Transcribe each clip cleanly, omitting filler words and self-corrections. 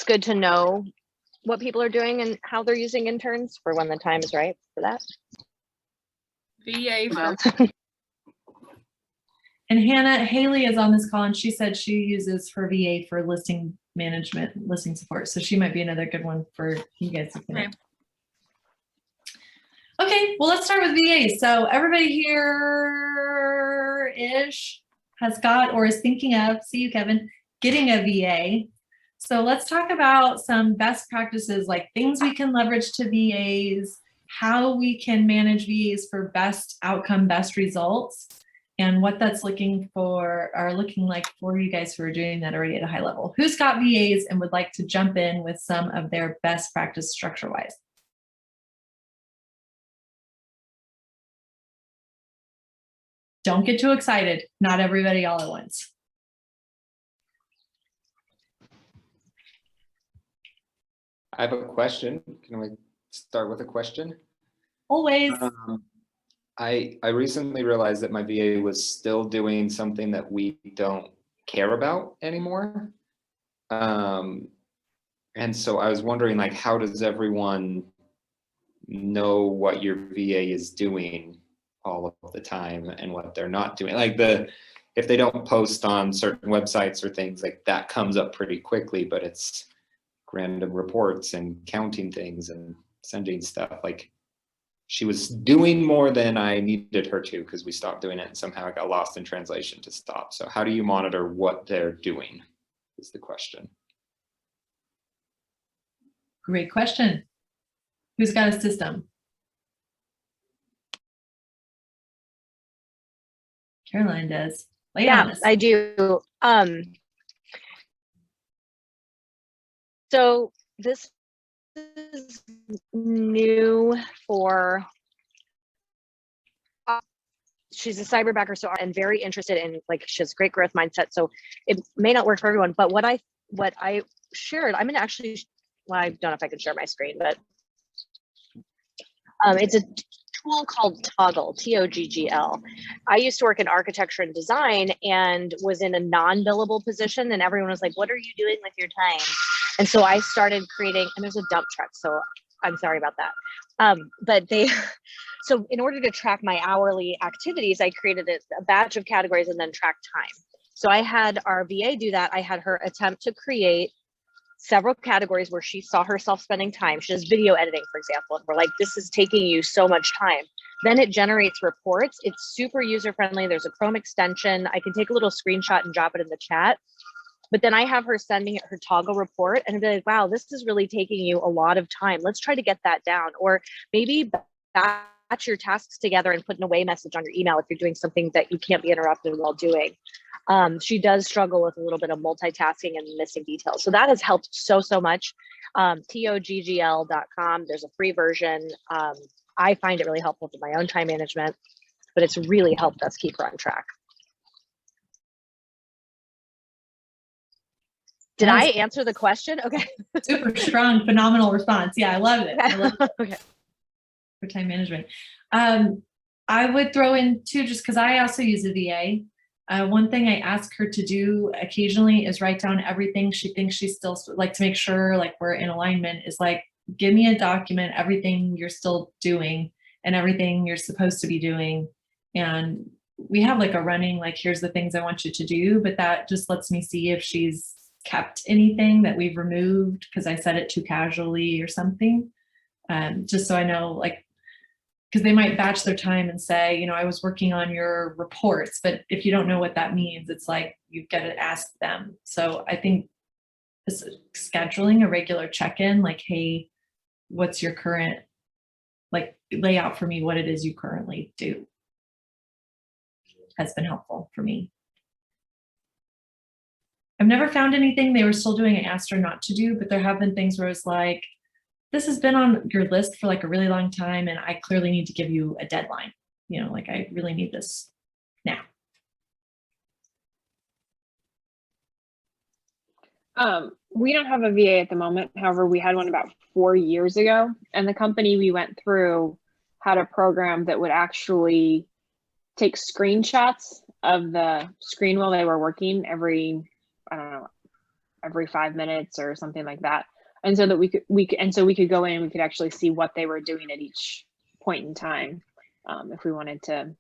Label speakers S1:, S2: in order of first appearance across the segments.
S1: it's good to know what people are doing and how they're using interns for when the time is right for that.
S2: VA for
S3: And Haley is on this call, and she said she uses her VA for listing management, listing support. So she might be another good one for you guys to connect. Okay, well, let's start with VA. So everybody here-ish has got or is thinking of, see you, Kevin, getting a VA. So let's talk about some best practices, like things we can leverage to VAs, how we can manage VAs for best outcome, best results, and what that's looking like for you guys who are doing that already at a high level. Who's got VAs and would like to jump in with some of their best practice structure-wise? Don't get too excited. Not everybody all at once.
S4: I have a question. Can we start with a question?
S3: Always.
S4: I recently realized that my VA was still doing something that we don't care about anymore. And so I was wondering, like, how does everyone know what your VA is doing all of the time and what they're not doing? Like, if they don't post on certain websites or things, like that comes up pretty quickly, but it's random reports and counting things and sending stuff. Like, she was doing more than I needed her to because we stopped doing it and somehow it got lost in translation to stop. So how do you monitor what they're doing is the question.
S3: Great question. Who's got a system? Caroline does.
S1: Yeah, I do. So this is new for, she's a cyberbacker, so and very interested in, like, she has great growth mindset. So it may not work for everyone, but what I shared, I'm gonna actually, well, I don't know if I can share my screen, but it's a tool called Toggl, T-O-G-G-L. I used to work in architecture and design and was in a non-billable position, and everyone was like, what are you doing with your time? And so I started creating, and there's a dump truck, so I'm sorry about that. But so in order to track my hourly activities, I created a batch of categories and then tracked time. So I had our VA do that. I had her attempt to create several categories where she saw herself spending time. She does video editing, for example, and we're like, this is taking you so much time. Then it generates reports. It's super user-friendly. There's a Chrome extension. I can take a little screenshot and drop it in the chat. But then I have her sending her Toggl report and be like, wow, this is really taking you a lot of time. Let's try to get that down. Or maybe batch your tasks together and put an away message on your email if you're doing something that you can't be interrupted while doing. She does struggle with a little bit of multitasking and missing details. So that has helped so much. TOGGL.com, there's a free version. I find it really helpful for my own time management, but it's really helped us keep her on track. Did I answer the question? Okay.
S3: Super strong, phenomenal response. Yeah, I love it. I love it.
S1: Okay.
S3: For time management. I would throw in too, just because I also use a VA. One thing I ask her to do occasionally is write down everything she thinks she's still, like, to make sure like we're in alignment, is like, give me a document, everything you're still doing and everything you're supposed to be doing. And we have like a running, like, here's the things I want you to do, but that just lets me see if she's kept anything that we've removed because I said it too casually or something. Just so I know, like, because they might batch their time and say, you know, I was working on your reports, but if you don't know what that means, it's like, you've got to ask them. So I think this scheduling a regular check-in, like, hey, what's your current, like, lay out for me what it is you currently do, has been helpful for me. I've never found anything they were still doing I asked her not to do, but there have been things where it's like, this has been on your list for like a really long time and I clearly need to give you a deadline. You know, like, I really need this now.
S2: We don't have a VA at the moment. However, we had one about 4 years ago, and the company we went through had a program that would actually take screenshots of the screen while they were working every, I don't know, every 5 minutes or something like that. And so that we could go in and we could actually see what they were doing at each point in time, if we wanted to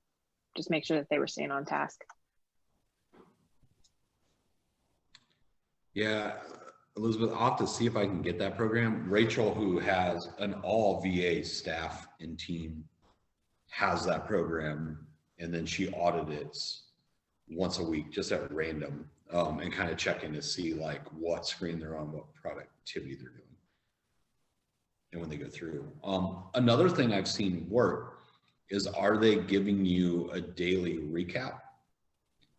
S2: just make sure that they were staying on task.
S5: Yeah, Elizabeth, I'll have to see if I can get that program. Rachel, who has an all VA staff and team, has that program, and then she audits once a week, just at random, and kind of checking to see like what screen they're on, what productivity they're doing, and when they go through. Another thing I've seen work is, are they giving you a daily recap?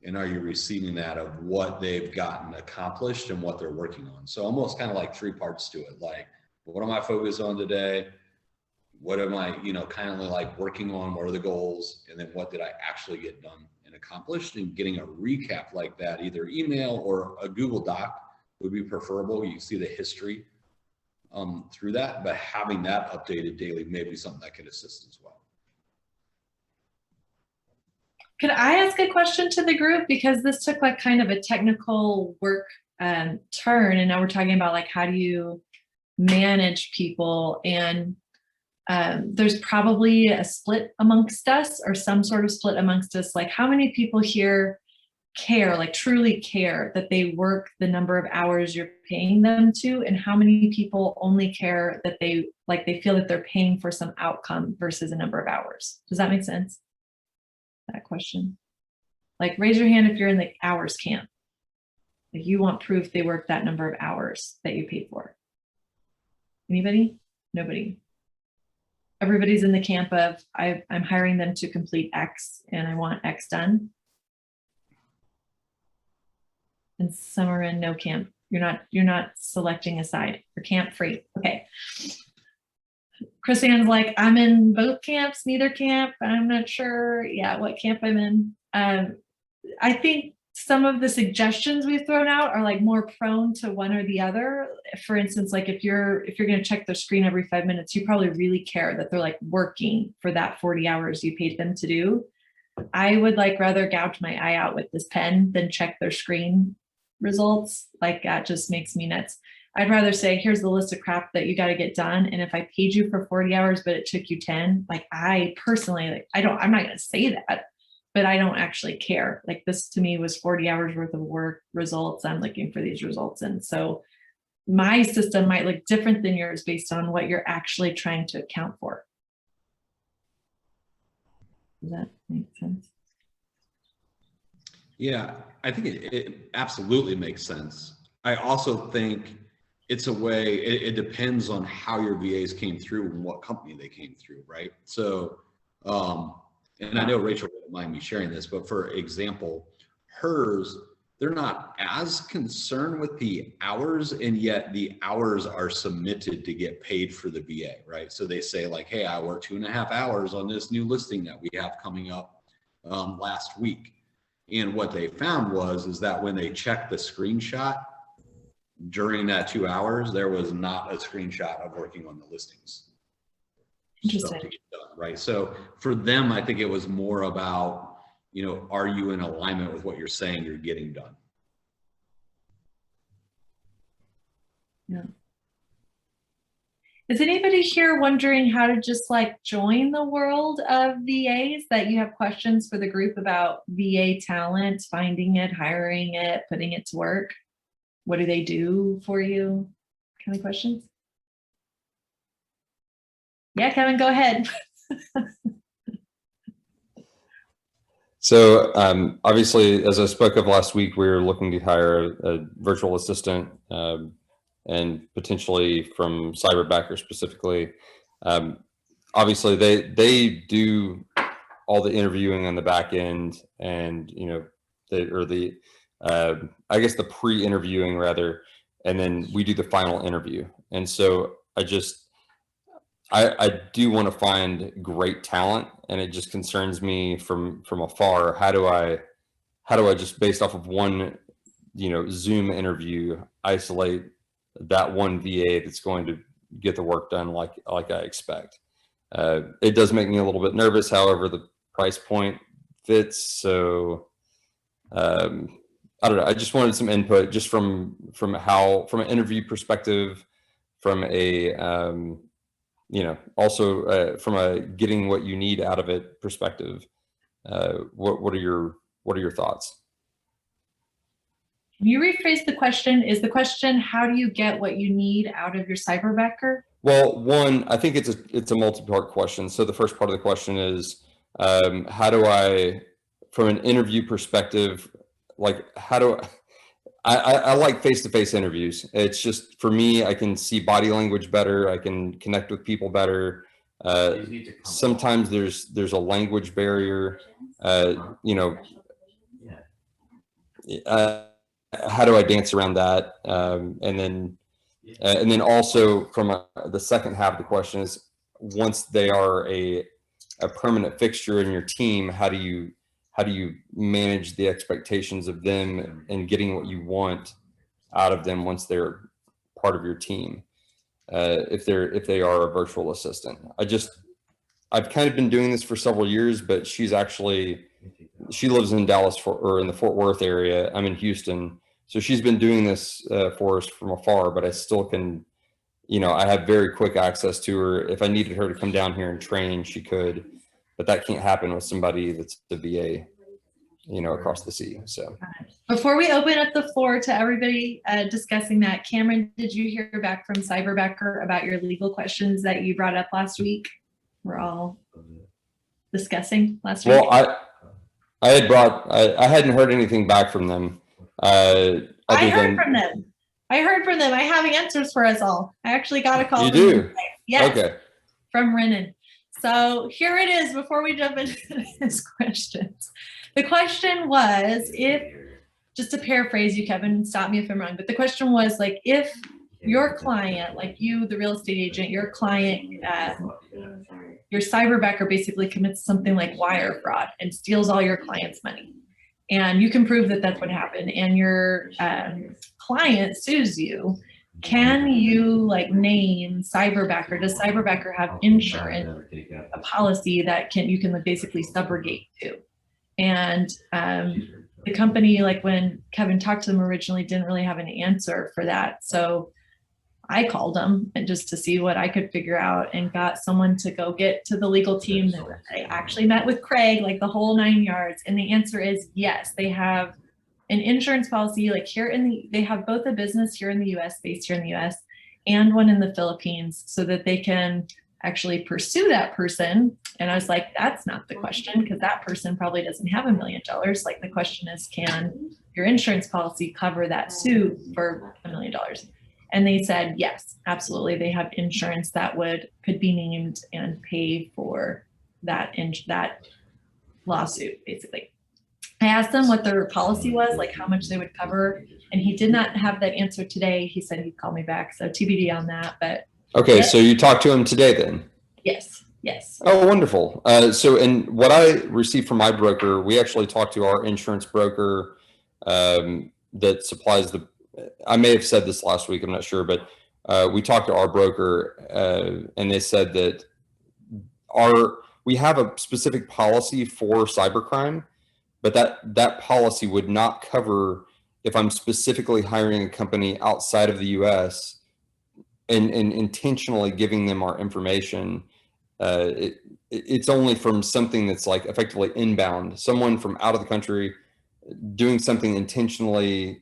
S5: And are you receiving that of what they've gotten accomplished and what they're working on? So almost kind of like 3 parts to it. Like, what am I focused on today? What am I, kind of like working on? What are the goals? And then what did I actually get done and accomplished? And getting a recap like that, either email or a Google Doc would be preferable. You see the history through that, but having that updated daily may be something that could assist as well.
S3: Could I ask a question to the group? Because this took like kind of a technical work turn, and now we're talking about like, how do you manage people? And there's probably a split amongst us, or some sort of split amongst us. Like, how many people here care, like truly care, that they work the number of hours you're paying them to? And how many people only care that they feel that they're paying for some outcome versus a number of hours? Does that make sense? That question. Like, raise your hand if you're in the hours camp. Like, you want proof they worked that number of hours that you paid for. Anybody? Nobody. Everybody's in the camp of I'm hiring them to complete X and I want X done. And some are in no camp. You're not selecting a side. You're camp free. Okay. Chris Ann's like, I'm in both camps, neither camp. I'm not sure, what camp I'm in. I think some of the suggestions we've thrown out are like more prone to one or the other. For instance, like if you're going to check their screen every 5 minutes, you probably really care that they're like working for that 40 hours you paid them to do. I would like rather gouge my eye out with this pen than check their screen results. Like, that just makes me nuts. I'd rather say, here's the list of crap that you got to get done. And if I paid you for 40 hours, but it took you 10, like, I personally, like, I'm not going to say that, but I don't actually care. Like, this to me was 40 hours worth of work results. I'm looking for these results. And so my system might look different than yours based on what you're actually trying to account for. Does that make sense?
S5: Yeah, I think it absolutely makes sense. I also think it's a way, it depends on how your VAs came through and what company they came through, right? So, and I know Rachel wouldn't mind me sharing this, but for example, hers, they're not as concerned with the hours, and yet the hours are submitted to get paid for the VA, right? So they say like, hey, I worked 2.5 hours on this new listing that we have coming up last week. And what they found is that when they checked the screenshot during that 2 hours, there was not a screenshot of working on the listings.
S3: Interesting.
S5: To get done, right? So for them, I think it was more about, are you in alignment with what you're saying you're getting done?
S3: Yeah. Is anybody here wondering how to just like join the world of VAs, that you have questions for the group about VA talent, finding it, hiring it, putting it to work? What do they do for you? Kind of questions? Yeah, Kevin, go ahead.
S6: So obviously, as I spoke of last week, we were looking to hire a virtual assistant and potentially from Cyberbacker specifically. Obviously, they do all the interviewing on the back end, and I guess the pre-interviewing rather, and then we do the final interview. And so I do want to find great talent, and it just concerns me from afar. How do I just based off of one, Zoom interview, isolate that one VA that's going to get the work done like I expect? It does make me a little bit nervous. However, the price point fits. So I don't know. I just wanted some input just from an interview perspective, from a, also from a getting what you need out of it perspective. What are your thoughts?
S3: Can you rephrase the question? Is the question, how do you get what you need out of your cyberbacker?
S6: Well, one, I think it's a multi-part question. So the first part of the question is, how do I, from an interview perspective, like I like face-to-face interviews. It's just, for me, I can see body language better. I can connect with people better. Sometimes there's a language barrier. How do I dance around that? And then also from the second half of the question is, once they are a permanent fixture in your team, how do you manage the expectations of them and getting what you want out of them once they're part of your team? If they are a virtual assistant. I've kind of been doing this for several years, but she lives in Dallas or in the Fort Worth area. I'm in Houston. So she's been doing this for us from afar, but I still can, I have very quick access to her. If I needed her to come down here and train, she could, but that can't happen with somebody that's the VA, across the sea. So
S3: before we open up the floor to everybody discussing that, Cameron, did you hear back from Cyberbacker about your legal questions that you brought up last week? We're all discussing last week.
S6: Well, I hadn't heard anything back from them.
S3: I heard from them. I have answers for us all. I actually got a call.
S6: You do?
S3: Yes.
S6: Okay.
S3: From Renan. So here it is before we jump into his questions. The question was, just to paraphrase you, Kevin, stop me if I'm wrong, but the question was like, if your client, like you, the real estate agent, your client, your cyberbacker basically commits something like wire fraud and steals all your client's money. And you can prove that that's what happened, and your client sues you. Can you like name Cyberbacker? Does Cyberbacker have insurance, a policy that you can basically subrogate to? And the company, like when Kevin talked to them originally, didn't really have an answer for that. So I called them and just to see what I could figure out, and got someone to go get to the legal team. I actually met with Craig, like the whole 9 yards. And the answer is yes, they have an insurance policy, like they have both a business here in the US, based here in the US, and one in the Philippines, so that they can actually pursue that person. And I was like, that's not the question, because that person probably doesn't have $1 million. Like the question is, can your insurance policy cover that suit for $1 million? And they said, yes, absolutely. They have insurance that could be named and pay for that lawsuit, basically. I asked them what their policy was, like how much they would cover, and he did not have that answer today. He said he'd call me back, so TBD on that. But
S6: okay, so you talked to him today then?
S3: Yes.
S6: Oh, wonderful. So, and what I received from my broker, we actually talked to our insurance broker that supplies I may have said this last week, I'm not sure, but we talked to our broker and they said that we have a specific policy for cybercrime, but that policy would not cover if I'm specifically hiring a company outside of the US and intentionally giving them our information. It's only from something that's like effectively inbound, someone from out of the country doing something intentionally,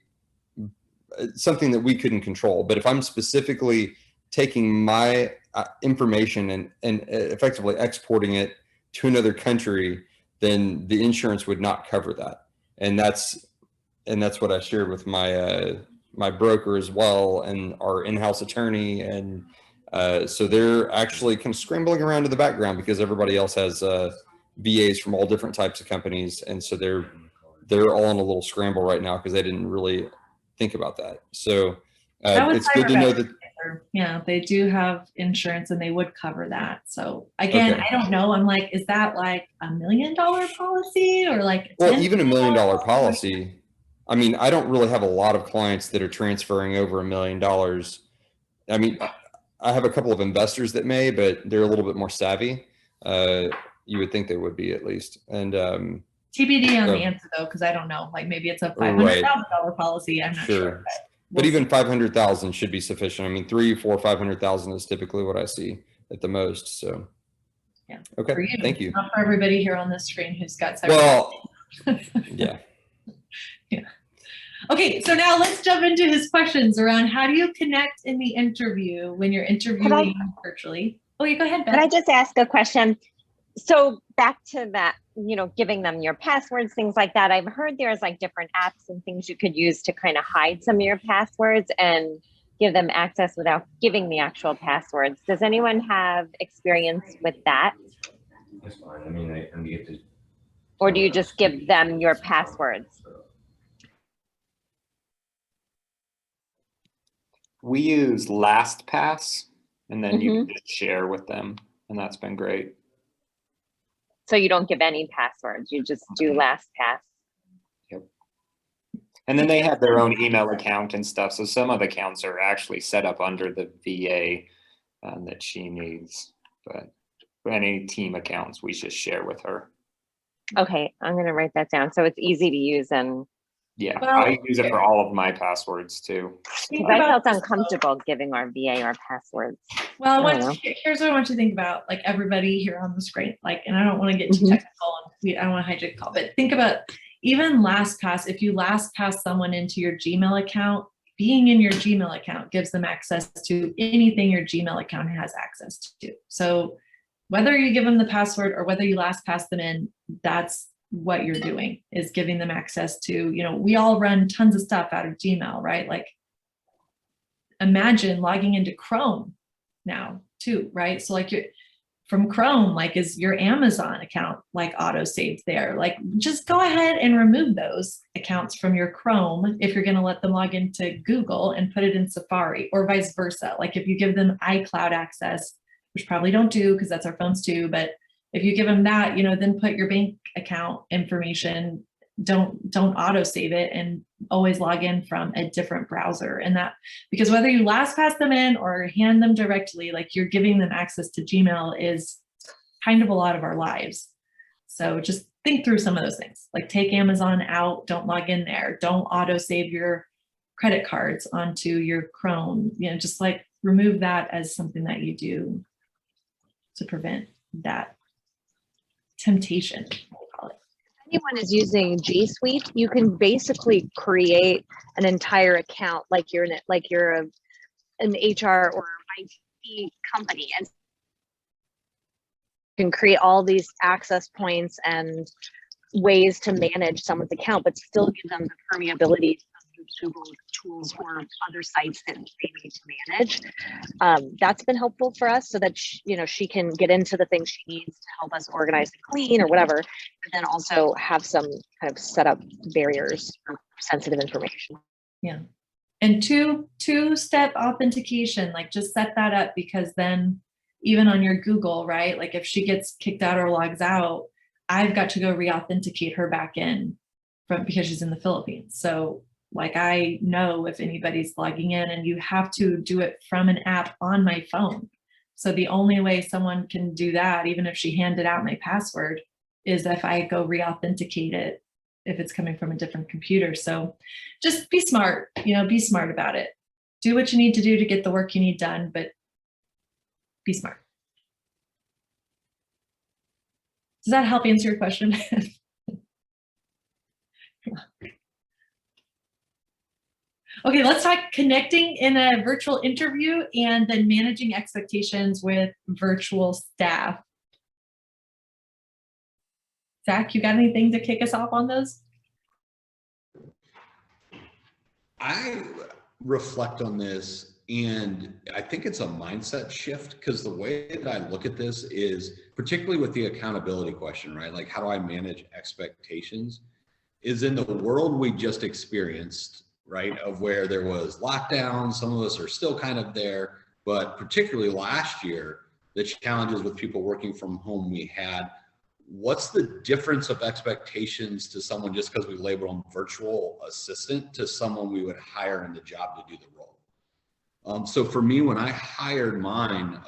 S6: something that we couldn't control. But if I'm specifically taking my information and effectively exporting it to another country, then the insurance would not cover that. And that's what I shared with my broker as well, and our in-house attorney. And so they're actually kind of scrambling around in the background because everybody else has VAs from all different types of companies. And so they're all in a little scramble right now because they didn't really think about that. So it's good to know that.
S3: Yeah, they do have insurance and they would cover that. So again, okay. I don't know. I'm like, is that like $1 million policy or like?
S6: Well, even $1 million policy. I mean, I don't really have a lot of clients that are transferring over $1 million. I mean, I have a couple of investors that may, but they're a little bit more savvy. You would think they would be, at least. And
S3: TBD on
S6: So-
S3: the answer though, because I don't know. Like maybe it's a
S6: Right.
S3: $500,000 policy. I'm not sure.
S6: But even 500,000 should be sufficient. I mean, 3, 4, 500,000 is typically what I see at the most. So,
S3: Yeah.
S6: Okay.
S3: For you,
S6: Thank you.
S3: not for everybody here on this screen who's got several.
S6: Well, yeah.
S3: Okay, so now let's jump into his questions around how do you connect in the interview when you're interviewing virtually. Oh, you go ahead, Beth.
S7: Can I just ask a question? So back to that, you know, giving them your passwords, things like that. I've heard there's like different apps and things you could use to kind of hide some of your passwords and give them access without giving the actual passwords. Does anyone have experience with that?
S6: That's fine. I mean, I get to.
S7: Or do you just give them your passwords?
S4: We use LastPass, and then you can just share with them, and that's been great.
S7: So you don't give any passwords, you just do LastPass.
S4: Yep. And then they have their own email account and stuff. So some of the accounts are actually set up under the VA that she needs. But for any team accounts, we just share with her.
S7: Okay, I'm gonna write that down. So it's easy to use and
S4: Yeah,
S3: Well,
S4: I use it for all of my passwords too.
S3: Think
S7: I
S3: about
S7: felt
S3: this,
S7: uncomfortable giving our VA our passwords.
S3: well,
S7: I don't
S3: here's what I want you to think about, like everybody here on the screen, like, and I don't want to get too
S7: Mhm.
S3: technical and I don't want to hijack the call, but think about even LastPass. If you LastPass someone into your Gmail account, being in your Gmail account gives them access to anything your Gmail account has access to. So whether you give them the password or whether you LastPass them in, that's what you're doing, is giving them access to, you know, we all run tons of stuff out of Gmail, right? Like imagine logging into Chrome now too, right? So like you're from Chrome, like is your Amazon account like auto saved there? Like just go ahead and remove those accounts from your Chrome if you're going to let them log into Google and put it in Safari, or vice versa. Like if you give them iCloud access, which probably don't do because that's our phones too, but if you give them that, you know, then put your bank account information, don't auto save it, and always log in from a different browser. And that, because whether you LastPass them in or hand them directly, like you're giving them access to Gmail is kind of a lot of our lives. So just think through some of those things, like take Amazon out, don't log in there, don't auto save your credit cards onto your Chrome, you know, just like remove that as something that you do to prevent that temptation, we'll call it.
S1: If anyone is using G Suite, you can basically create an entire account like you're an HR or IT company, and you can create all these access points and ways to manage someone's account, but still give them the permeability of Google tools or other sites that they need to manage. That's been helpful for us so that she can get into the things she needs to help us organize and clean or whatever, but then also have some kind of set up barriers for sensitive information.
S3: Yeah. And two-step authentication, like just set that up, because then even on your Google, right? Like if she gets kicked out or logs out, I've got to go re-authenticate her back in because she's in the Philippines. So like I know if anybody's logging in, and you have to do it from an app on my phone. So the only way someone can do that, even if she handed out my password, is if I go re-authenticate it if it's coming from a different computer. So just be smart, be smart about it. Do what you need to do to get the work you need done, but be smart. Does that help answer your question? Okay, let's talk connecting in a virtual interview and then managing expectations with virtual staff. Zach, you got anything to kick us off on those?
S5: I reflect on this, and I think it's a mindset shift, because the way that I look at this is, particularly with the accountability question, right? Like, how do I manage expectations? Is in the world we just experienced, right, of where there was lockdown, some of us are still kind of there, but particularly last year, the challenges with people working from home we had. What's the difference of expectations to someone just because we label them virtual assistant to someone we would hire in the job to do the role? So for me, when I hired mine,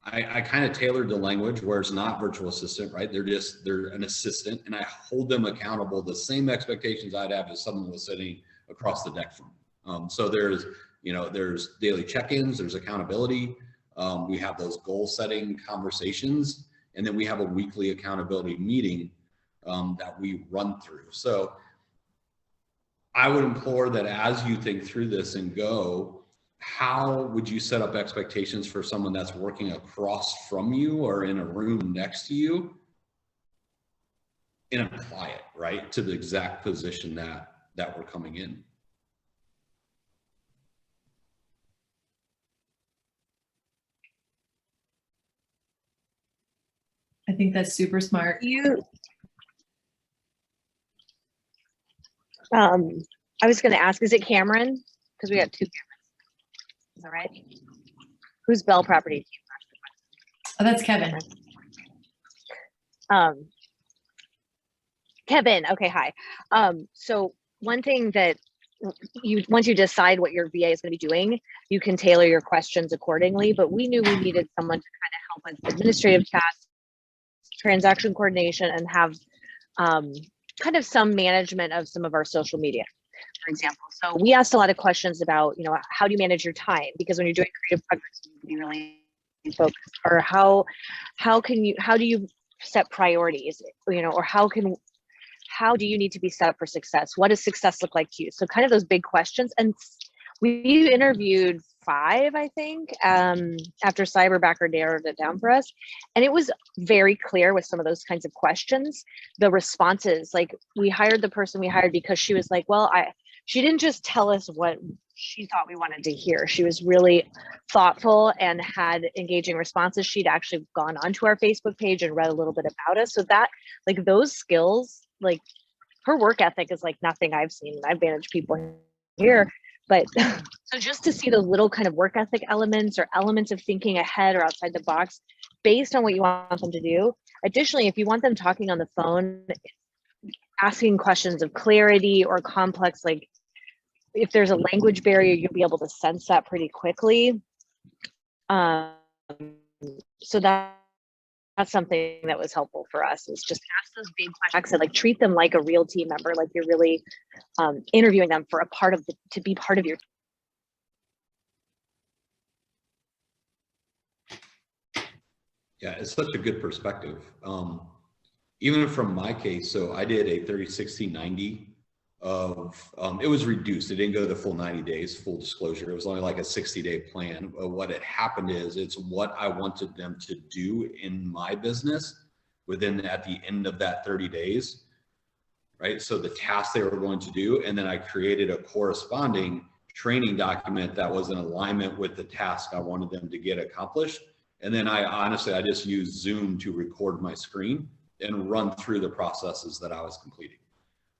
S5: I kind of tailored the language where it's not virtual assistant, right? They're an assistant, and I hold them accountable the same expectations I'd have if someone was sitting across the deck from me. So there's daily check-ins, there's accountability. We have those goal setting conversations, and then we have a weekly accountability meeting that we run through. So I would implore that as you think through this and go, how would you set up expectations for someone that's working across from you or in a room next to you, and apply it, right, to the exact position that we're coming in?
S3: I think that's super smart.
S1: I was going to ask, is it Cameron? Because we got two cameras. Is that right? Who's Bell Property?
S3: Oh, that's Kevin.
S1: Kevin. Okay. Hi. So one thing that once you decide what your VA is going to be doing, you can tailor your questions accordingly, but we knew we needed someone to kind of help with administrative tasks, transaction coordination, and have kind of some management of some of our social media, for example. So we asked a lot of questions about, how do you manage your time? Because when you're doing creative projects, you need to be really focused. Or how do you set priorities? Or how do you need to be set up for success? What does success look like to you? So kind of those big questions. And we interviewed 5, I think, after Cyberbacker narrowed it down for us. And it was very clear with some of those kinds of questions, the responses. Like, we hired the person we hired because she was like, she didn't just tell us what she thought we wanted to hear. She was really thoughtful and had engaging responses. She'd actually gone onto our Facebook page and read a little bit about us. So that, like, those skills, like, her work ethic is like nothing I've seen. I've managed people here. But so just to see those little kind of work ethic elements or elements of thinking ahead or outside the box based on what you want them to do. Additionally, if you want them talking on the phone, asking questions of clarity or complex, like if there's a language barrier, you'll be able to sense that pretty quickly. So that's something that was helpful for us, is just ask those big questions and like treat them like a real team member, like you're really interviewing them for to be part of your.
S5: Yeah, it's such a good perspective. Even from my case, so I did a 30, 60, 90 of, it was reduced. It didn't go the full 90 days, full disclosure. It was only like a 60-day plan. But what had happened is it's what I wanted them to do in my business at the end of that 30 days, right? So the tasks they were going to do, and then I created a corresponding training document that was in alignment with the task I wanted them to get accomplished. And then I just used Zoom to record my screen and run through the processes that I was completing,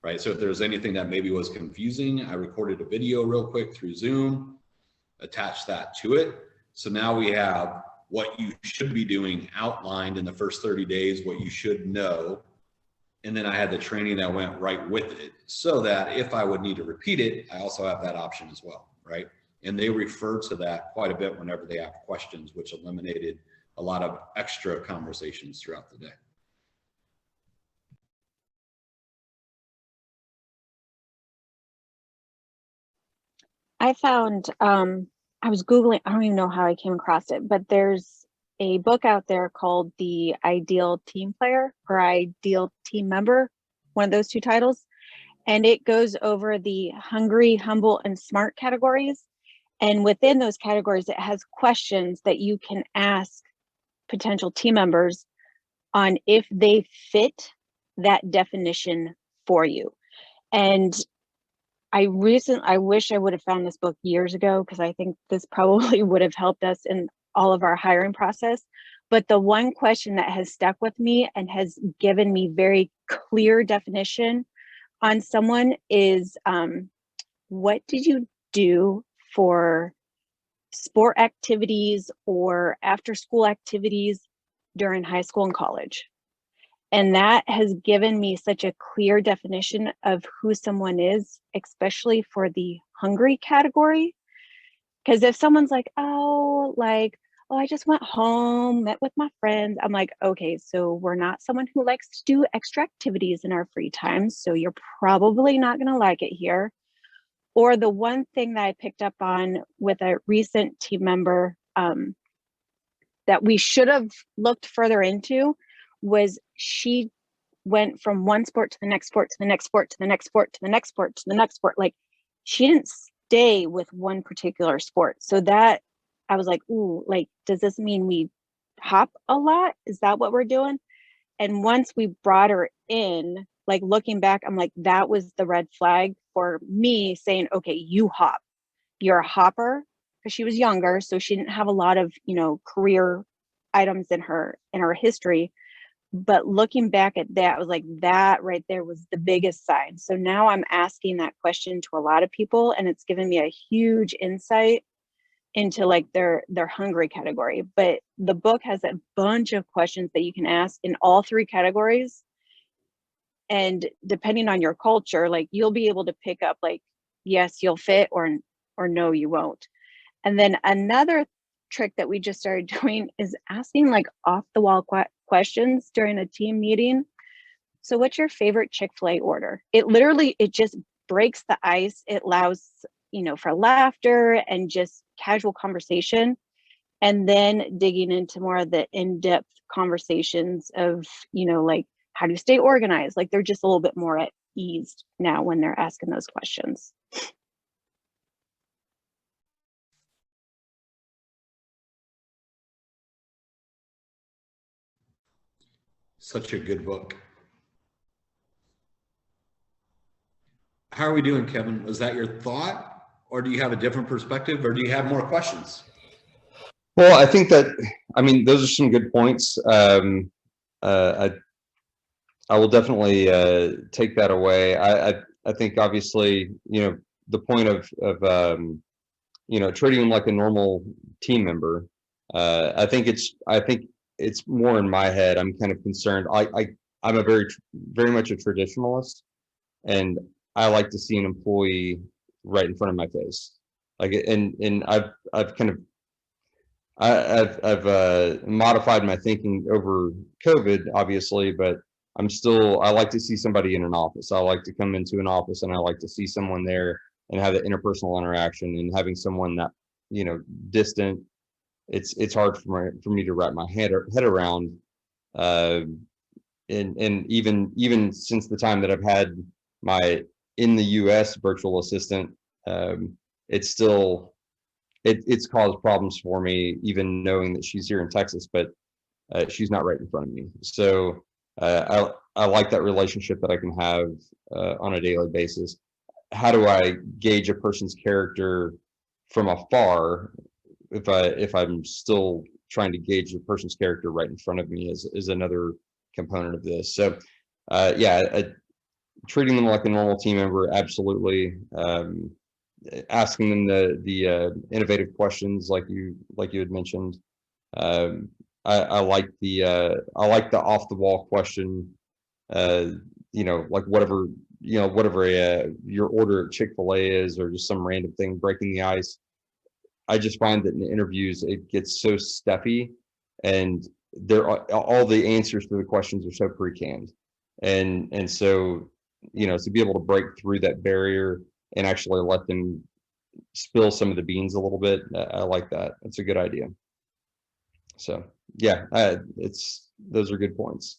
S5: right? So if there's anything that maybe was confusing, I recorded a video real quick through Zoom, attached that to it. So now we have what you should be doing outlined in the first 30 days, what you should know. And then I had the training that went right with it, so that if I would need to repeat it, I also have that option as well, right? And they refer to that quite a bit whenever they have questions, which eliminated a lot of extra conversations throughout the day.
S8: I found, I was Googling, I don't even know how I came across it, but there's a book out there called The Ideal Team Player or Ideal Team Member, one of those 2 titles. And it goes over the hungry, humble, and smart categories. And within those categories, it has questions that you can ask potential team members on if they fit that definition for you. And I wish I would have found this book years ago, because I think this probably would have helped us in all of our hiring process. But the one question that has stuck with me and has given me very clear definition on someone is, what did you do for sport activities or after school activities during high school and college? And that has given me such a clear definition of who someone is, especially for the hungry category. Because if someone's like, oh, like oh, I just went home, met with my friends. I'm like, okay, so we're not someone who likes to do extra activities in our free time. So you're probably not going to like it here. Or the one thing that I picked up on with a recent team member that we should have looked further into was she went from one sport to the next sport to the next sport to the next sport to the next sport to the next sport. Like she didn't stay with one particular sport. So that I was like, ooh, like, does this mean we hop a lot? Is that what we're doing? And once we brought her in, like looking back, I'm like, that was the red flag for me saying, okay, you hop. You're a hopper, because she was younger. So she didn't have a lot of, career items in her history. But looking back at that, I was like, that right there was the biggest sign. So now I'm asking that question to a lot of people, and it's given me a huge insight into like their hungry category. But the book has a bunch of questions that you can ask in all three categories. And depending on your culture, like you'll be able to pick up like, yes, you'll fit, or no, you won't. And then another trick that we just started doing is asking like off the wall questions during a team meeting. So what's your favorite Chick-fil-A order? It just breaks the ice. It allows, for laughter and just casual conversation. And then digging into more of the in-depth conversations of, like, how do you stay organized? Like they're just a little bit more at ease now when they're asking those questions.
S5: Such a good book. How are we doing, Kevin? Was that your thought, or do you have a different perspective, or do you have more questions?
S6: Well, I think that, those are some good points. I will definitely take that away. I think obviously, the point of treating them like a normal team member. I think it's more in my head. I'm kind of concerned. I'm a very much a traditionalist, and I like to see an employee right in front of my face. Like, and I've kind of I've modified my thinking over COVID, obviously, but I like to see somebody in an office. I like to come into an office and I like to see someone there and have the interpersonal interaction. And having someone that, distant, it's hard for me to wrap my head around. And even since the time that I've had my in the US virtual assistant, it's still it's caused problems for me, even knowing that she's here in Texas, but she's not right in front of me. So I like that relationship that I can have on a daily basis. How do I gauge a person's character from afar if I'm still trying to gauge the person's character right in front of me is another component of this. So treating them like a normal team member, absolutely. Asking them the innovative questions like you had mentioned. I like the off the wall question. Like whatever your order at Chick-fil-A is, or just some random thing breaking the ice. I just find that in interviews it gets so stuffy, and all the answers to the questions are so pre-canned, and so to be able to break through that barrier and actually let them spill some of the beans a little bit, I like that. It's a good idea. So yeah, those are good points.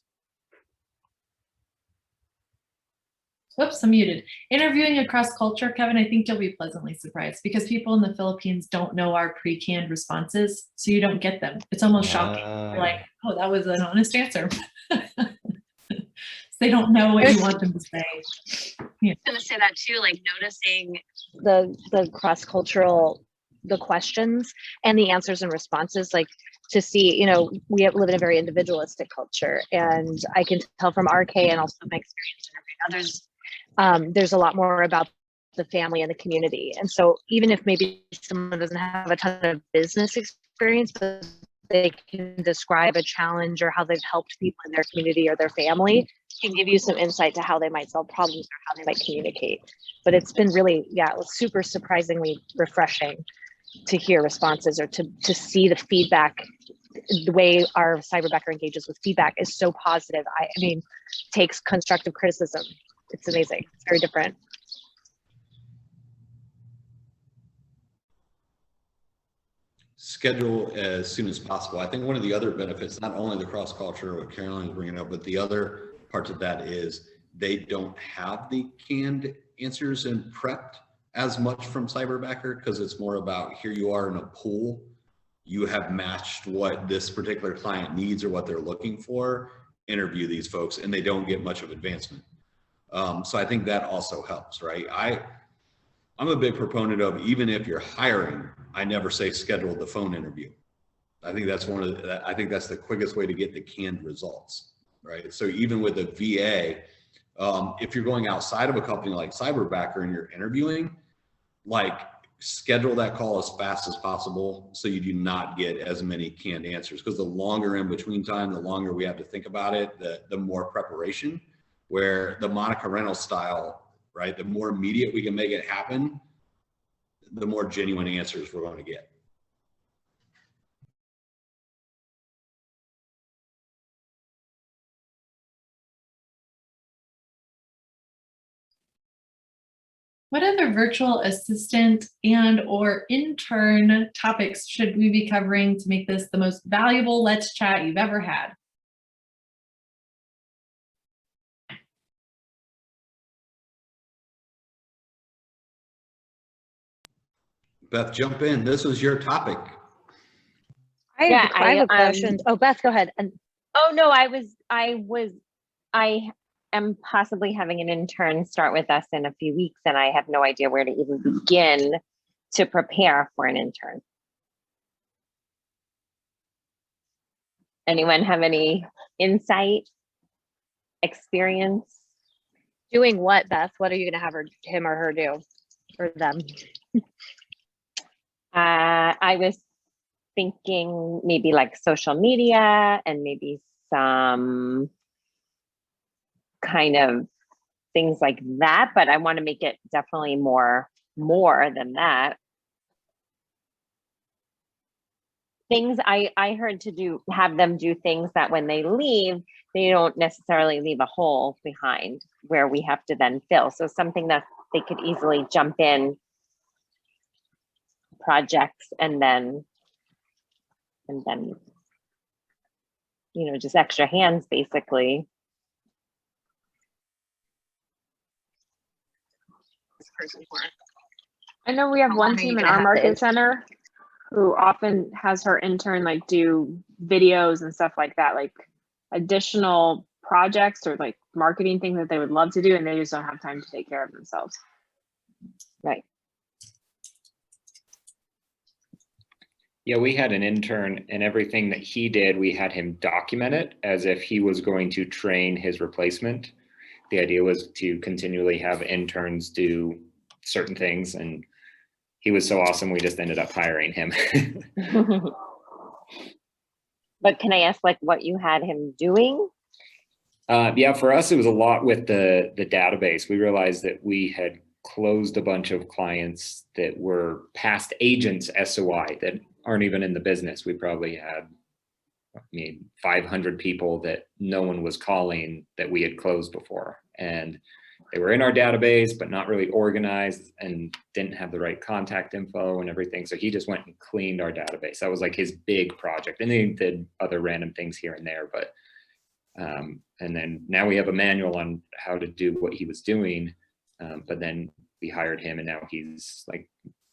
S3: Whoops, I'm muted. Interviewing across culture, Kevin, I think you'll be pleasantly surprised because people in the Philippines don't know our pre-canned responses, so you don't get them. It's almost shocking. You're like, oh, that was an honest answer. They don't know what you want them to say.
S1: Yeah. I was going to say that too, like noticing the cross-cultural, the questions and the answers and responses, like to see, we live in a very individualistic culture, and I can tell from RK and also my experience interviewing others, there's a lot more about the family and the community. And so even if maybe someone doesn't have a ton of business experience, but they can describe a challenge or how they've helped people in their community or their family, can give you some insight to how they might solve problems or how they might communicate. But it's been really, it was super surprisingly refreshing to hear responses or to see the feedback. The way our cyberbacker engages with feedback is so positive. I mean, takes constructive criticism. It's amazing. It's very different.
S5: Schedule as soon as possible. I think one of the other benefits, not only the cross culture, what Caroline is bringing up, but the other part of that is they don't have the canned answers and prepped as much from cyberbacker, because it's more about, here you are in a pool, you have matched what this particular client needs or what they're looking for, interview these folks, and they don't get much of advancement. So I think that also helps, right? I'm a big proponent of, even if you're hiring, I never say schedule the phone interview. I think that's I think that's the quickest way to get the canned results, right? So even with a VA, if you're going outside of a company like cyberbacker and you're interviewing, like, schedule that call as fast as possible so you do not get as many canned answers, because the longer in between time, the longer we have to think about it, the more preparation. Where the Monica Reynolds style, right, the more immediate we can make it happen, the more genuine answers we're going to get.
S3: What other virtual assistant and or intern topics should we be covering to make this the most valuable Let's Chat you've ever had?
S5: Beth, jump in. This is your topic.
S1: I have a question. Oh, Beth, go ahead. And
S7: Oh no, I am possibly having an intern start with us in a few weeks, and I have no idea where to even begin to prepare for an intern. Anyone have any insight, experience?
S1: doing what, Beth? What are you going to have him or her do, or them?
S7: I was thinking maybe like social media and maybe some kind of things like that, but I want to make it definitely more than that. Things I heard have them do things that when they leave, they don't necessarily leave a hole behind where we have to then fill. So something that they could easily jump in projects and then just extra hands basically.
S2: I know we have one team in our market center who often has her intern like do videos and stuff like that, like additional projects or like marketing things that they would love to do, and they just don't have time to take care of themselves.
S7: Right.
S4: Yeah, we had an intern, and everything that he did, we had him document it as if he was going to train his replacement. The idea was to continually have interns do certain things, and he was so awesome, we just ended up hiring him.
S7: But can I ask like what you had him doing?
S4: Yeah, for us, it was a lot with the database. We realized that we had closed a bunch of clients that were past agents SOI that aren't even in the business. We probably had 500 people that no one was calling that we had closed before. And they were in our database, but not really organized and didn't have the right contact info and everything. So he just went and cleaned our database. That was like his big project. And he did other random things here and there. But and then now we have a manual on how to do what he was doing. But then we hired him, and now he's like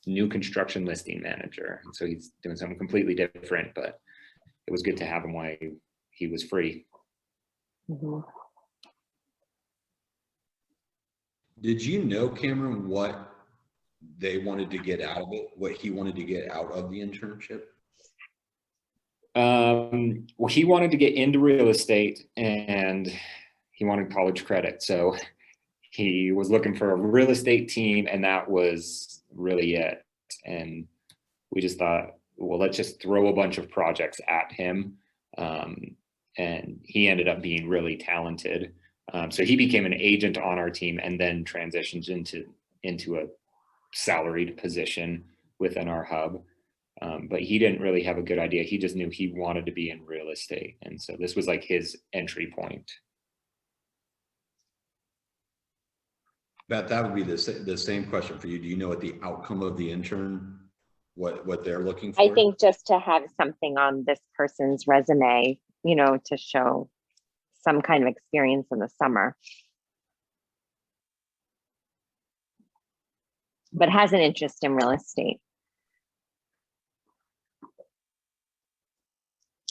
S4: new construction listing manager. And so he's doing something completely different, but it was good to have him while he was free.
S7: Mm-hmm.
S5: Did you know, Cameron, what they wanted to get out of it, what he wanted to get out of the internship?
S4: Well, he wanted to get into real estate, and he wanted college credit. So he was looking for a real estate team, and that was really it. And we just thought, well, let's just throw a bunch of projects at him. And he ended up being really talented. So he became an agent on our team and then transitioned into a salaried position. within our hub. But he didn't really have a good idea. He just knew he wanted to be in real estate. And so this was like his entry point.
S5: Beth, that would be the same question for you. Do you know what the outcome of the intern, what they're looking for?
S7: I think just to have something on this person's resume, you know, to show some kind of experience in the summer. But has an interest in real estate.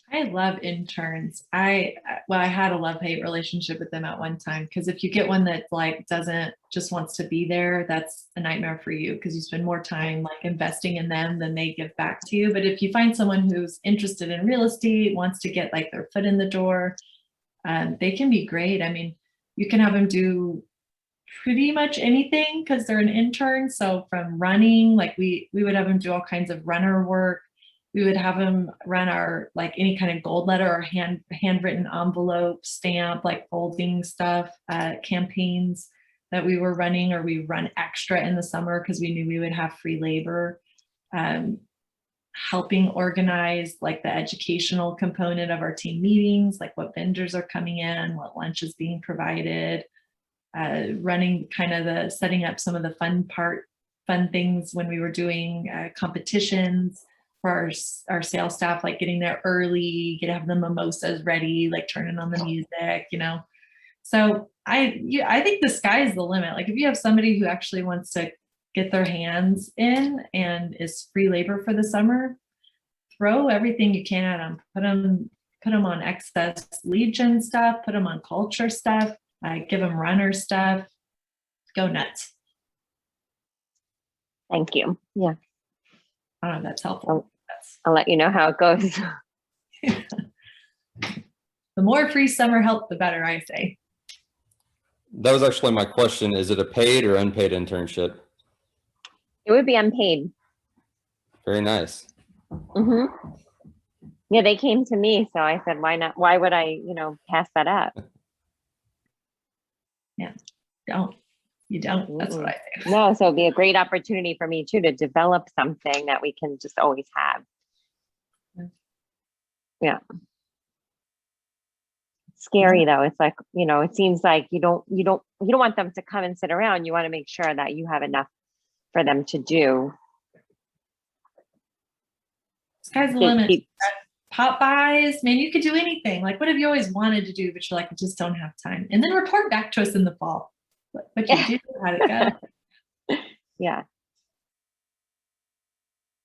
S3: I love interns. I had a love-hate relationship with them at one time, because if you get one that like doesn't just wants to be there, that's a nightmare for you, because you spend more time like investing in them than they give back to you. But if you find someone who's interested in real estate, wants to get like their foot in the door, they can be great. I mean, you can have them do pretty much anything because they're an intern. So from running, like we would have them do all kinds of runner work. We would have them run our like any kind of gold letter or handwritten envelope, stamp, like folding stuff, campaigns that we were running, or we run extra in the summer because we knew we would have free labor. Helping organize like the educational component of our team meetings, like what vendors are coming in, what lunch is being provided, running kind of the setting up some of the fun things when we were doing competitions for our sales staff, like getting there early, have the mimosas ready, like turning on the music, you know. So I think the sky is the limit. Like if you have somebody who actually wants to get their hands in and is free labor for the summer, throw everything you can at them. Put them on excess lead gen stuff, put them on culture stuff, give them runner stuff, go nuts.
S7: Thank you. Yeah.
S3: I don't know if that's helpful.
S7: I'll let you know how it goes.
S3: The more free summer help, the better, I say.
S6: That was actually my question. Is it a paid or unpaid internship?
S7: It would be unpaid.
S6: Very nice.
S7: Mm-hmm. Yeah, they came to me, so I said, why not? Why would I, pass that up?
S3: Yeah, you don't. That's what I think.
S7: No, so it'd be a great opportunity for me too to develop something that we can just always have. Yeah. Scary though. It's like, it seems like you don't want them to come and sit around. You want to make sure that you have enough for them to do.
S3: Sky's the limit. Pop buys, man, you could do anything. Like, what have you always wanted to do, but you're like, I just don't have time. And then report back to us in the fall. What you do, how'd it go?
S7: Yeah.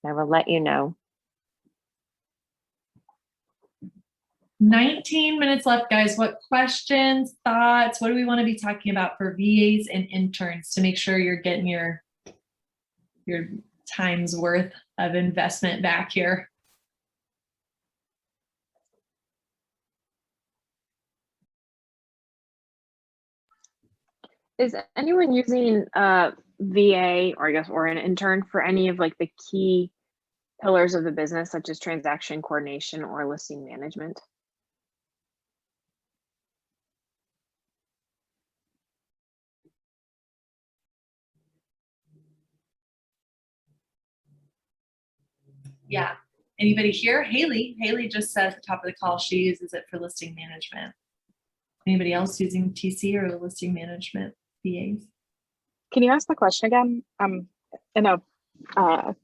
S7: I will let you know.
S3: 19 minutes left, guys. What questions, thoughts? What do we want to be talking about for VAs and interns to make sure you're getting your time's worth of investment back here?
S2: Is anyone using VA or an intern for any of like the key pillars of the business, such as transaction coordination or listing management?
S3: Yeah. Anybody here? Haley just said at the top of the call she uses it for listing management. Anybody else using TC or listing management VAs?
S9: Can you ask the question again? I'm in at a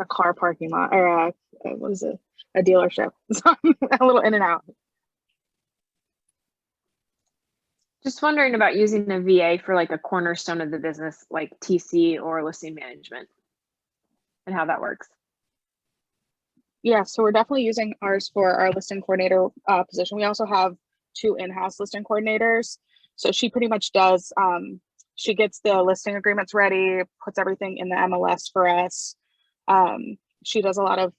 S9: car parking lot, or what is it? A dealership. So I'm a little in and out.
S2: Just wondering about using a VA for like a cornerstone of the business, like TC or listing management, and how that works.
S9: Yeah, so we're definitely using ours for our listing coordinator position. We also have 2 in-house listing coordinators. So she pretty much does, she gets the listing agreements ready, puts everything in the MLS for us. She does a lot of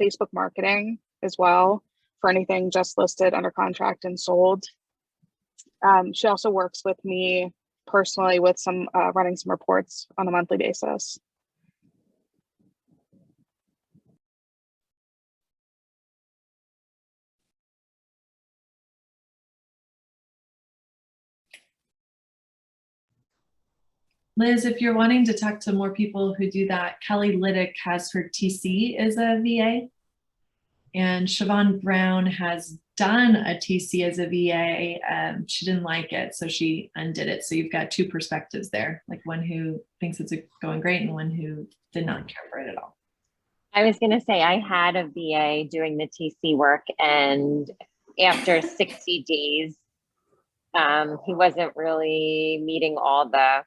S9: Facebook marketing as well for anything just listed, under contract, and sold. She also works with me personally with some running some reports on a monthly basis.
S3: Liz, if you're wanting to talk to more people who do that, Kelly Liddick has her TC as a VA. And Siobhan Brown has done a TC as a VA. She didn't like it, so she undid it. So you've got two perspectives there, like one who thinks it's going great and one who did not care for it at all.
S7: I was going to say, I had a VA doing the TC work, and after 60 days, he wasn't really meeting all the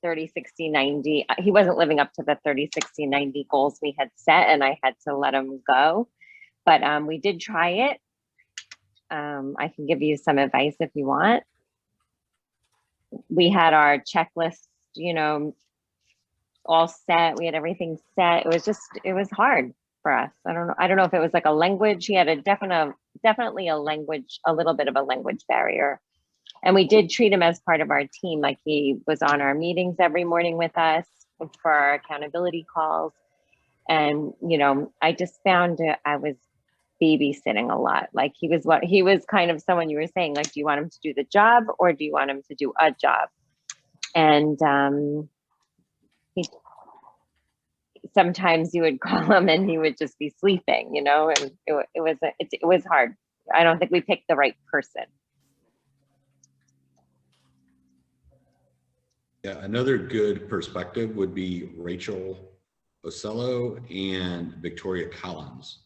S7: 30, 60, 90. He wasn't living up to the 30, 60, 90 goals we had set, and I had to let him go. But we did try it. I can give you some advice if you want. We had our checklist, you know, all set. We had everything set. It was hard for us. I don't know if it was like a language. He had definitely a little bit of a language barrier. And we did treat him as part of our team. Like, he was on our meetings every morning with us for our accountability calls. And, you know, I just found I was babysitting a lot. Like, he was kind of someone, you were saying, like, do you want him to do the job or do you want him to do a job? And sometimes you would call him and he would just be sleeping, you know, and it was hard. I don't think we picked the right person.
S5: Yeah, another good perspective would be Rachel Ocello and Victoria Collins.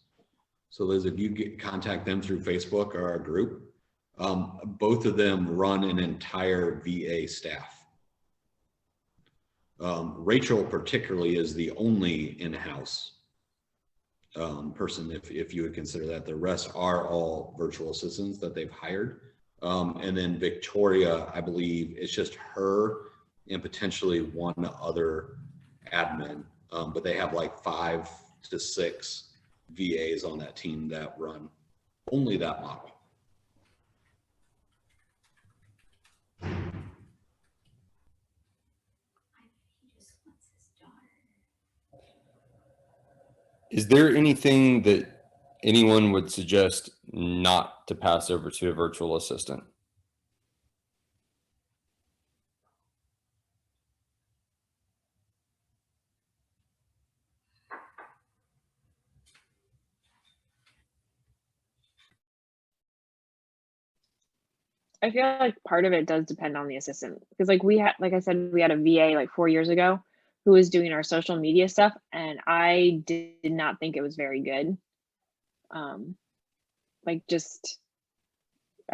S5: So Liz, if you contact them through Facebook or our group, both of them run an entire VA staff. Rachel particularly is the only in-house person, if you would consider that. The rest are all virtual assistants that they've hired. And then Victoria, I believe it's just her and potentially one other admin, but they have like 5 to 6 VAs on that team that run only that model.
S6: Is there anything that anyone would suggest not to pass over to a virtual assistant?
S2: I feel like part of it does depend on the assistant, because like I said, we had a VA like 4 years ago who was doing our social media stuff, and I did not think it was very good. I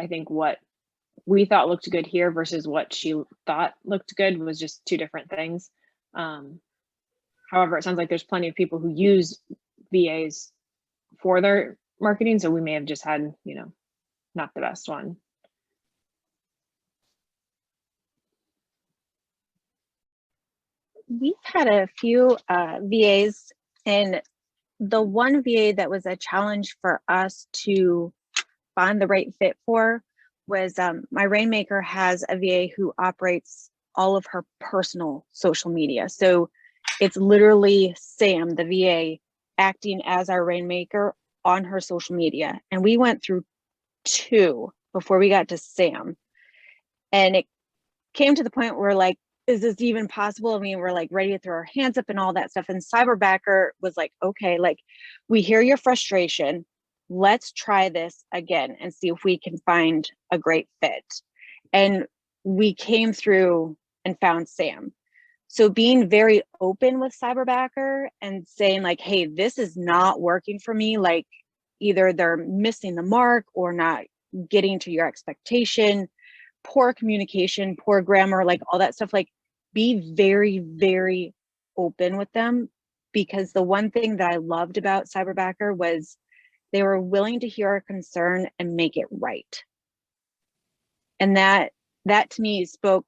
S2: think what we thought looked good here versus what she thought looked good was just two different things. However, it sounds like there's plenty of people who use VAs for their marketing, so we may have just had, you know, not the best one.
S8: We've had a few VAs, and the one VA that was a challenge for us to find the right fit for was my Rainmaker has a VA who operates all of her personal social media. So it's literally Sam, the VA, acting as our Rainmaker on her social media. And we went through 2 before we got to Sam. And it came to the point where, like, is this even possible? I mean, we're like ready to throw our hands up and all that stuff. And Cyberbacker was like, okay, like, we hear your frustration. Let's try this again and see if we can find a great fit. And we came through and found Sam. So being very open with Cyberbacker and saying, like, hey, this is not working for me. Like, either they're missing the mark or not getting to your expectation, poor communication, poor grammar, like all that stuff. Like, be very, very open with them, because the one thing that I loved about Cyberbacker was they were willing to hear our concern and make it right. And that to me spoke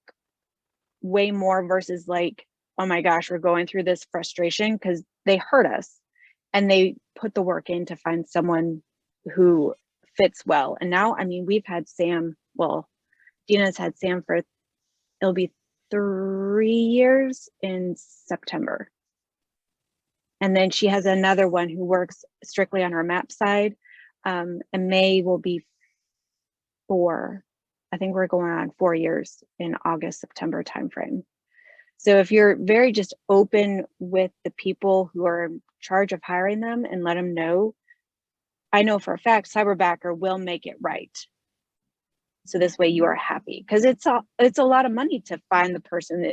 S8: way more versus like, oh my gosh, we're going through this frustration, because they heard us and they put the work in to find someone who fits well. And now, I mean, we've had Sam, well, Dina's had Sam for, it'll be 3 years in September. And then she has another one who works strictly on her map side. And May will be 4. I think we're going on 4 years in August, September timeframe. So if you're very just open with the people who are in charge of hiring them and let them know, I know for a fact Cyberbacker will make it right. So this way you are happy, because it's a lot of money to find the person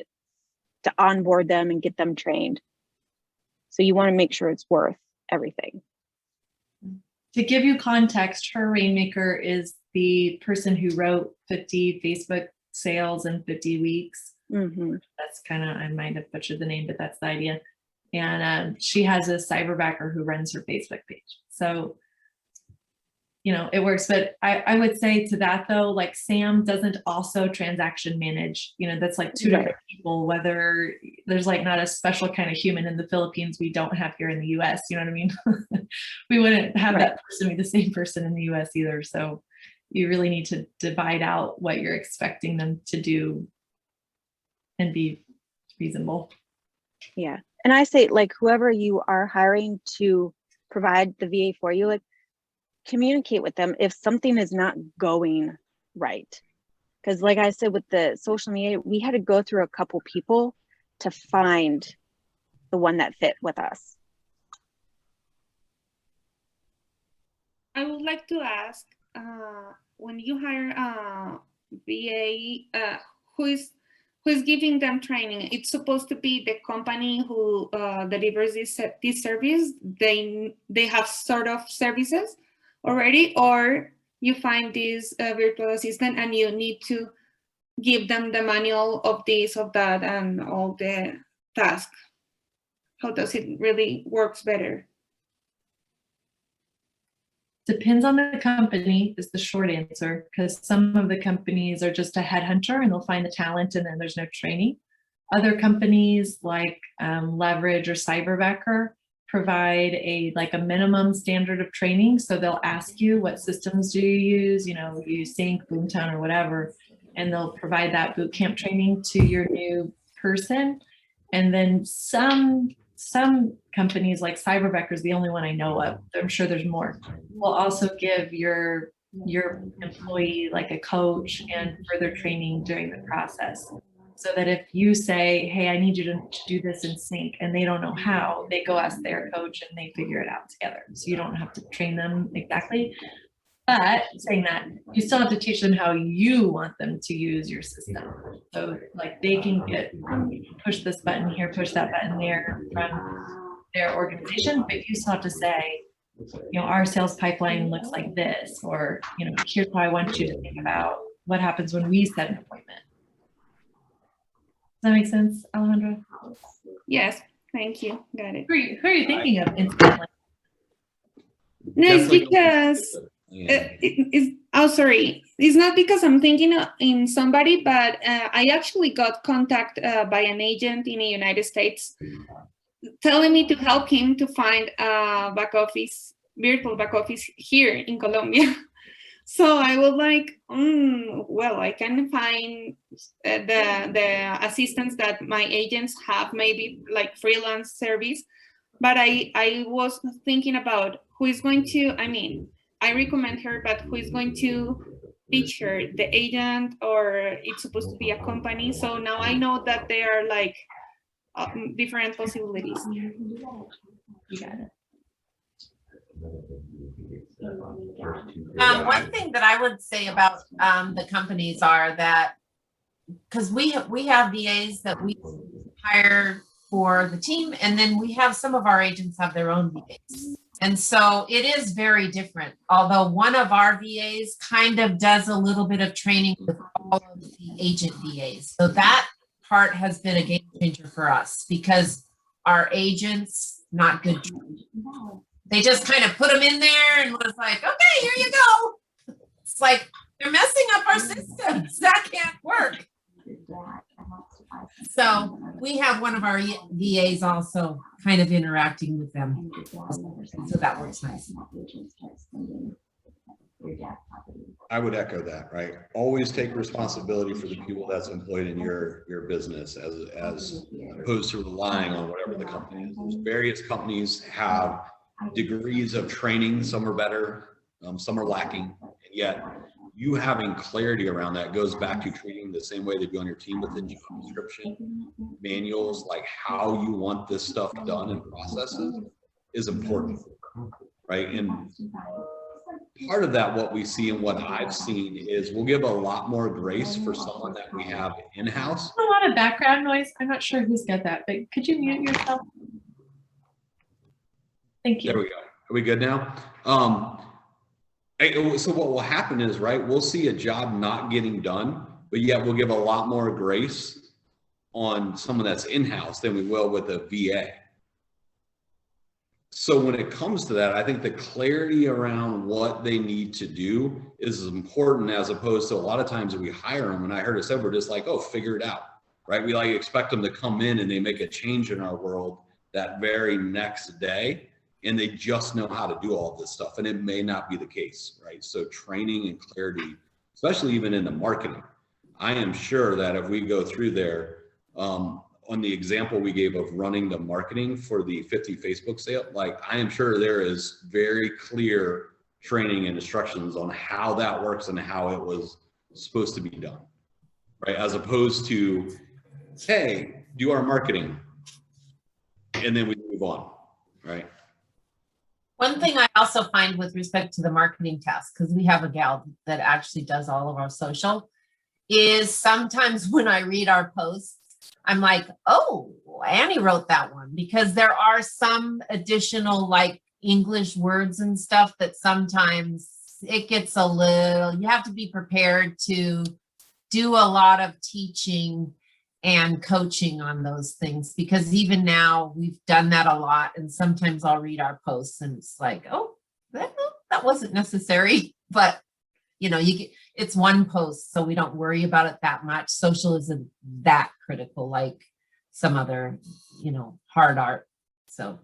S8: to onboard them and get them trained. So you want to make sure it's worth everything.
S3: To give you context, her Rainmaker is the person who wrote 50 Facebook sales in 50 weeks.
S8: Mm-hmm.
S3: That's kind of, I might have butchered the name, but that's the idea. And she has a Cyberbacker who runs her Facebook page. So, you know, it works. But I would say to that though, like Sam doesn't also transaction manage, you know, that's like two different people, whether there's like not a special kind of human in the Philippines we don't have here in the US, you know what I mean? We wouldn't have that person be the same person in the US either. So you really need to divide out what you're expecting them to do and be reasonable.
S8: Yeah. And I say, like, whoever you are hiring to provide the VA for you, like, communicate with them if something is not going right. Because like I said, with the social media, we had to go through a couple people to find the one that fit with us.
S10: I would like to ask, when you hire a VA, who is giving them training? It's supposed to be the company who delivers this service. They have sort of services already, or you find this virtual assistant and you need to give them the manual of this, of that, and all the tasks. How does it really works better?
S3: Depends on the company is the short answer, because some of the companies are just a headhunter and they'll find the talent and then there's no training. Other companies like Leverage or Cyberbacker provide a minimum standard of training. So they'll ask you, what systems do you use? You know, you use Sync, Boomtown, or whatever, and they'll provide that boot camp training to your new person. And then some companies like Cyberbacker is the only one I know of. I'm sure there's more. Will also give your employee like a coach and further training during the process. So that if you say, hey, I need you to do this in Sync, and they don't know how, they go ask their coach and they figure it out together. So you don't have to train them exactly. But saying that, you still have to teach them how you want them to use your system. So like they can push this button here, push that button there from their organization, but you still have to say, you know, our sales pipeline looks like this, or, you know, here's how I want you to think about what happens when we set an appointment. Does that make sense, Alejandra?
S10: Yes, thank you. Got it.
S3: Who are you thinking of instantly?
S10: No, it's because sorry. It's not because I'm thinking in somebody, but I actually got contact by an agent in the United States telling me to help him to find a virtual back office here in Colombia. So I was like, well, I can find the assistants that my agents have, maybe like freelance service. But I was thinking about who is going to, I mean, I recommend her, but who is going to teach her, the agent, or it's supposed to be a company. So now I know that there are like different possibilities.
S3: You got it.
S11: One thing that I would say about the companies are that, because we have VAs that we hire for the team, and then we have some of our agents have their own VAs. And so it is very different. Although one of our VAs kind of does a little bit of training with all of the agent VAs. So that part has been a game changer for us, because our agents, not good trained. They just kind of put them in there and was like, okay, here you go. It's like, they're messing up our systems. That can't work. So we have one of our VAs also kind of interacting with them. So that works nice.
S5: I would echo that, right? Always take responsibility for the people that's employed in your business, as opposed to relying on whatever the company is. There's various companies have degrees of training. Some are better, some are lacking, and yet you having clarity around that goes back to treating the same way they do on your team with the job description, manuals, like how you want this stuff done and processes is important, right? And part of that, what we see and what I've seen is we'll give a lot more grace for someone that we have in-house.
S3: A lot of background noise. I'm not sure who's got that, but could you mute yourself? Thank you.
S5: There we go. Are we good now? So what will happen is, right, we'll see a job not getting done, but yet we'll give a lot more grace on someone that's in-house than we will with a VA. So when it comes to that, I think the clarity around what they need to do is important, as opposed to a lot of times that we hire them, and I heard it said, we're just like, oh, figure it out, right? We like expect them to come in and they make a change in our world that very next day, and they just know how to do all this stuff. And it may not be the case, right? So training and clarity, especially even in the marketing. I am sure that if we go through there, on the example we gave of running the marketing for the 50 Facebook sale, like I am sure there is very clear training and instructions on how that works and how it was supposed to be done, right? As opposed to, hey, do our marketing, and then we move on, right?
S11: One thing I also find with respect to the marketing task, because we have a gal that actually does all of our social, is sometimes when I read our posts, I'm like, oh, Annie wrote that one, because there are some additional like English words and stuff that sometimes it gets a little, you have to be prepared to do a lot of teaching and coaching on those things, because even now we've done that a lot, and sometimes I'll read our posts and it's like, oh, that wasn't necessary, but you know, it's one post, so we don't worry about it that much. Social isn't that critical like some other, you know, hard art. So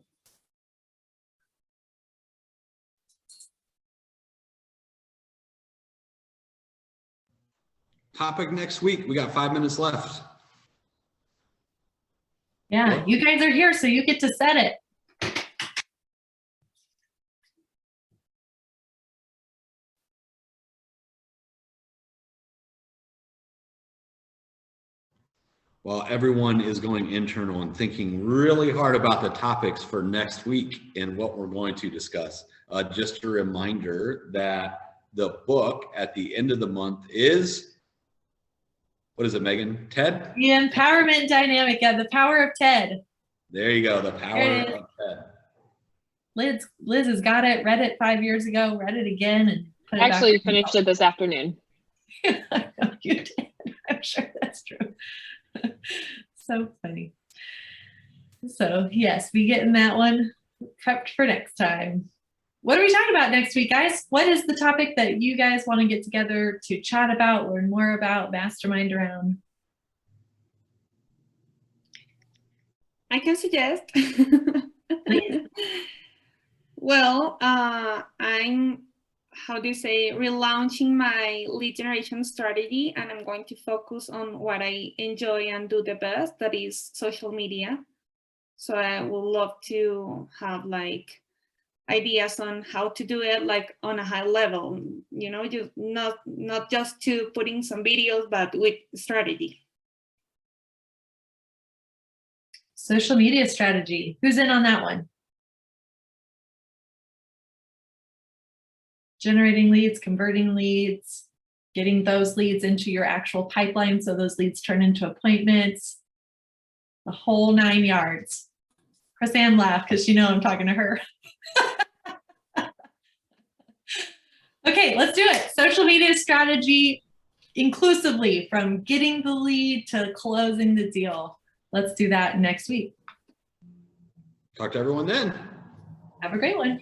S5: Topic next week. We got 5 minutes left.
S3: Yeah, you guys are here, so you get to set it.
S5: Well, everyone is going internal and thinking really hard about the topics for next week and what we're going to discuss. Just a reminder that the book at the end of the month is, what is it, Megan? TED?
S3: The Empowerment Dynamic, yeah, the power of TED.
S5: There you go, the power of TED.
S3: Liz has got it, read it 5 years ago, read it again, and put it back.
S2: Actually finished it this afternoon.
S3: I know you did. I'm sure that's true. So funny. So yes, we getting that one prepped for next time. What are we talking about next week, guys? What is the topic that you guys want to get together to chat about, learn more about, mastermind around?
S10: I can suggest. Well, I'm, how do you say, relaunching my lead generation strategy, and I'm going to focus on what I enjoy and do the best, that is social media. So I would love to have like ideas on how to do it, like on a high level, you know, just not just to putting some videos, but with strategy.
S3: Social media strategy. Who's in on that one? Generating leads, converting leads, getting those leads into your actual pipeline so those leads turn into appointments, the whole 9 yards. Chris Ann laughed because she knows I'm talking to her. Okay, let's do it. Social media strategy inclusively, from getting the lead to closing the deal. Let's do that next week.
S5: Talk to everyone then.
S3: Have a great one.